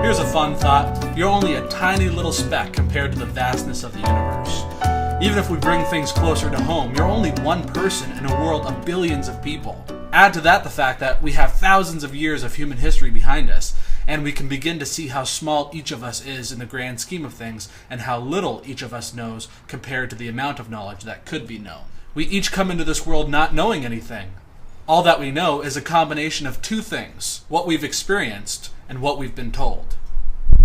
Here's a fun thought. You're only a tiny little speck compared to the vastness of the universe. Even if we bring things closer to home, you're only one person in a world of billions of people. Add to that the fact that we have thousands of years of human history behind us, and we can begin to see how small each of us is in the grand scheme of things, and how little each of us knows compared to the amount of knowledge that could be known. We each come into this world not knowing anything. All that we know is a combination of two things: what we've experienced and what we've been told.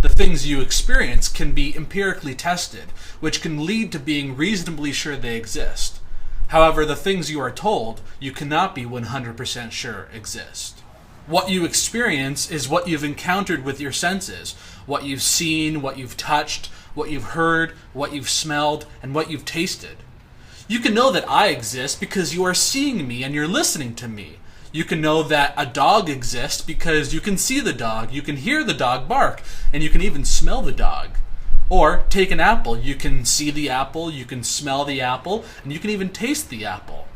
The things you experience can be empirically tested, which can lead to being reasonably sure they exist. However, the things you are told, you cannot be 100% sure exist. What you experience is what you've encountered with your senses, what you've seen, what you've touched, what you've heard, what you've smelled, and what you've tasted. You can know that I exist because you are seeing me and you're listening to me. You can know that a dog exists because you can see the dog, you can hear the dog bark, and you can even smell the dog. Or take an apple. You can see the apple, you can smell the apple, and you can even taste the apple.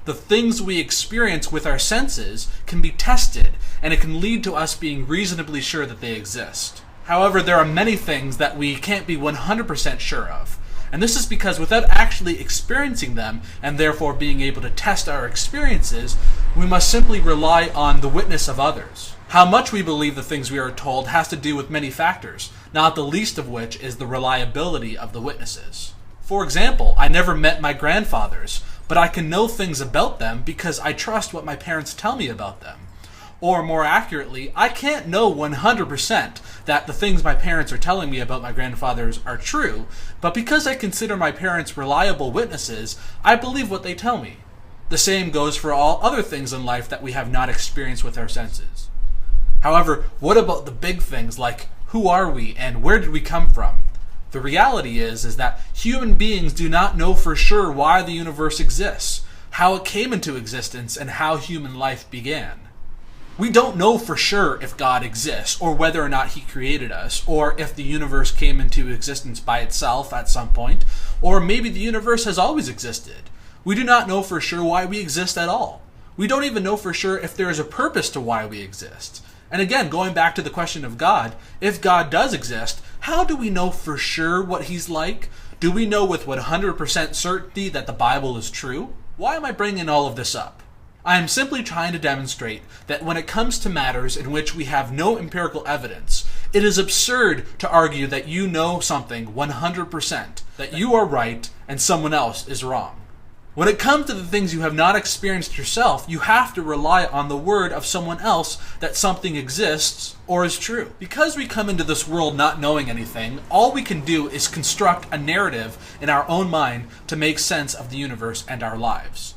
The things we experience with our senses can be tested, and it can lead to us being reasonably sure that they exist. However, there are many things that we can't be 100% sure of. And this is because without actually experiencing them, and therefore being able to test our experiences, we must simply rely on the witness of others. How much we believe the things we are told has to do with many factors, not the least of which is the reliability of the witnesses. For example, I never met my grandfathers, but I can know things about them because I trust what my parents tell me about them. Or more accurately, I can't know 100% that the things my parents are telling me about my grandfathers are true, but because I consider my parents reliable witnesses, I believe what they tell me. The same goes for all other things in life that we have not experienced with our senses. However, what about the big things like who are we and where did we come from? The reality is that human beings do not know for sure why the universe exists, how it came into existence, and how human life began. We don't know for sure if God exists, or whether or not he created us, or if the universe came into existence by itself at some point, or maybe the universe has always existed. We do not know for sure why we exist at all. We don't even know for sure if there is a purpose to why we exist. And again, going back to the question of God, if God does exist, how do we know for sure what he's like? Do we know with 100% certainty that the Bible is true? Why am I bringing all of this up? I am simply trying to demonstrate that when it comes to matters in which we have no empirical evidence, it is absurd to argue that you know something 100%, that you are right and someone else is wrong. When it comes to the things you have not experienced yourself, you have to rely on the word of someone else that something exists or is true. Because we come into this world not knowing anything, all we can do is construct a narrative in our own mind to make sense of the universe and our lives.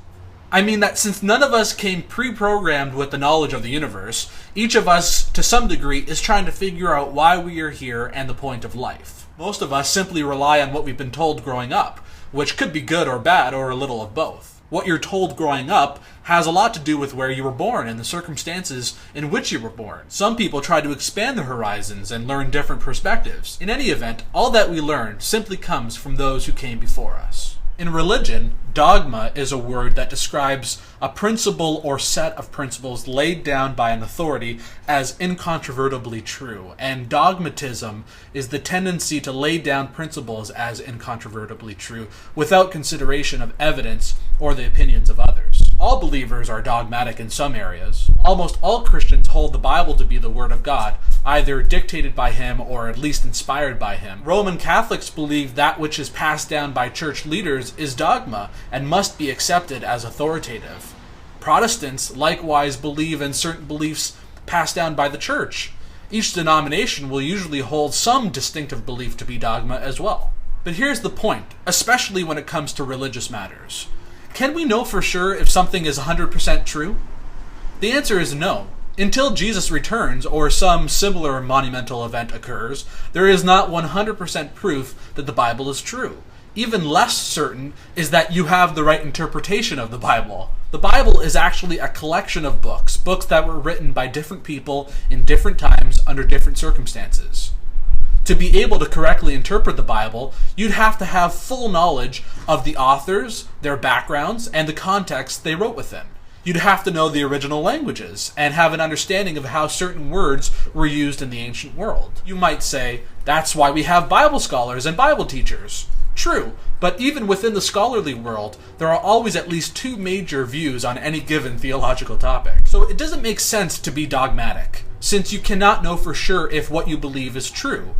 I mean that since none of us came pre-programmed with the knowledge of the universe, each of us, to some degree, is trying to figure out why we are here and the point of life. Most of us simply rely on what we've been told growing up, which could be good or bad or a little of both. What you're told growing up has a lot to do with where you were born and the circumstances in which you were born. Some people try to expand their horizons and learn different perspectives. In any event, all that we learn simply comes from those who came before us. In religion, dogma is a word that describes a principle or set of principles laid down by an authority as incontrovertibly true, and dogmatism is the tendency to lay down principles as incontrovertibly true without consideration of evidence or the opinions of others. All believers are dogmatic in some areas. Almost all Christians hold the Bible to be the Word of God, either dictated by him or at least inspired by him. Roman Catholics believe that which is passed down by church leaders is dogma and must be accepted as authoritative. Protestants likewise believe in certain beliefs passed down by the church. Each denomination will usually hold some distinctive belief to be dogma as well. But here's the point, especially when it comes to religious matters. Can we know for sure if something is 100% true? The answer is no. Until Jesus returns or some similar monumental event occurs, there is not 100% proof that the Bible is true. Even less certain is that you have the right interpretation of the Bible. The Bible is actually a collection of books that were written by different people in different times under different circumstances. To be able to correctly interpret the Bible, you'd have to have full knowledge of the authors, their backgrounds, and the context they wrote within. You'd have to know the original languages and have an understanding of how certain words were used in the ancient world. You might say, that's why we have Bible scholars and Bible teachers. True, but even within the scholarly world, there are always at least two major views on any given theological topic. So it doesn't make sense to be dogmatic, since you cannot know for sure if what you believe is true.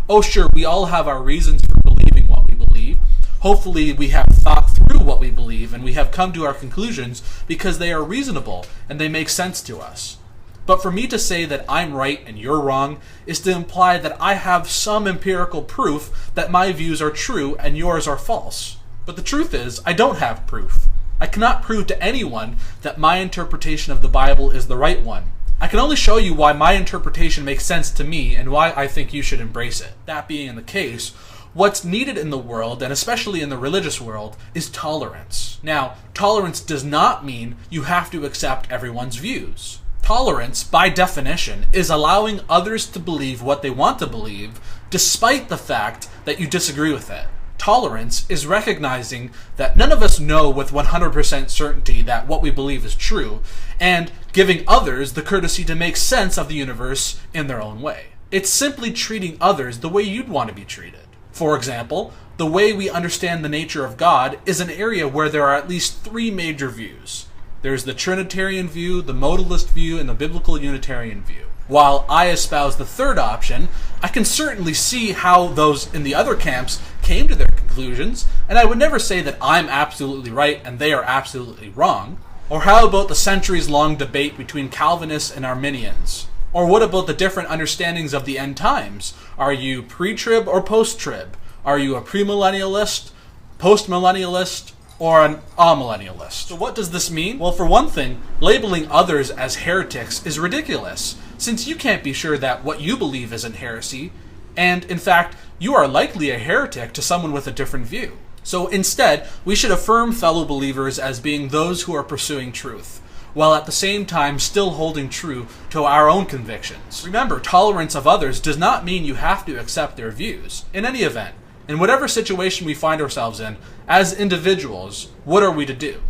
Oh sure, we all have our reasons for believing what we believe. Hopefully we have thought through what we believe and we have come to our conclusions because they are reasonable and they make sense to us. But for me to say that I'm right and you're wrong is to imply that I have some empirical proof that my views are true and yours are false. But the truth is, I don't have proof. I cannot prove to anyone that my interpretation of the Bible is the right one. I can only show you why my interpretation makes sense to me and why I think you should embrace it. That being the case, what's needed in the world, and especially in the religious world, is tolerance. Now, tolerance does not mean you have to accept everyone's views. Tolerance, by definition, is allowing others to believe what they want to believe, despite the fact that you disagree with it. Tolerance is recognizing that none of us know with 100% certainty that what we believe is true, and giving others the courtesy to make sense of the universe in their own way. It's simply treating others the way you'd want to be treated. For example, the way we understand the nature of God is an area where there are at least three major views. There's the Trinitarian view, the modalist view, and the biblical Unitarian view. While I espouse the third option, I can certainly see how those in the other camps came to their conclusions, and I would never say that I'm absolutely right and they are absolutely wrong. Or how about the centuries-long debate between Calvinists and Arminians? Or what about the different understandings of the end times? Are you pre-trib or post-trib? Are you a premillennialist, post-millennialist, or an amillennialist? So what does this mean? Well, for one thing, labeling others as heretics is ridiculous, since you can't be sure that what you believe isn't heresy, and in fact, you are likely a heretic to someone with a different view. So instead, we should affirm fellow believers as being those who are pursuing truth, while at the same time still holding true to our own convictions. Remember, tolerance of others does not mean you have to accept their views. In any event, in whatever situation we find ourselves in, as individuals, what are we to do?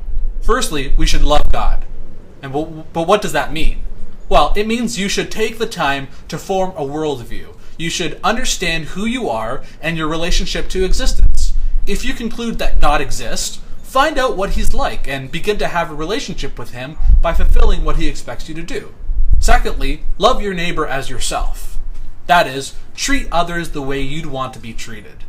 Firstly, we should love God. But what does that mean? Well, it means you should take the time to form a worldview. You should understand who you are and your relationship to existence. If you conclude that God exists, find out what he's like and begin to have a relationship with him by fulfilling what he expects you to do. Secondly, love your neighbor as yourself. That is, treat others the way you'd want to be treated.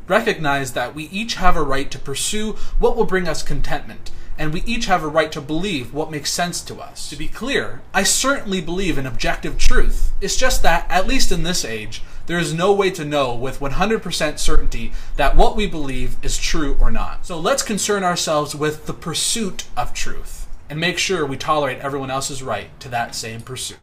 Recognize that we each have a right to pursue what will bring us contentment, and we each have a right to believe what makes sense to us. To be clear, I certainly believe in objective truth. It's just that, at least in this age, there is no way to know with 100% certainty that what we believe is true or not. So let's concern ourselves with the pursuit of truth, and make sure we tolerate everyone else's right to that same pursuit.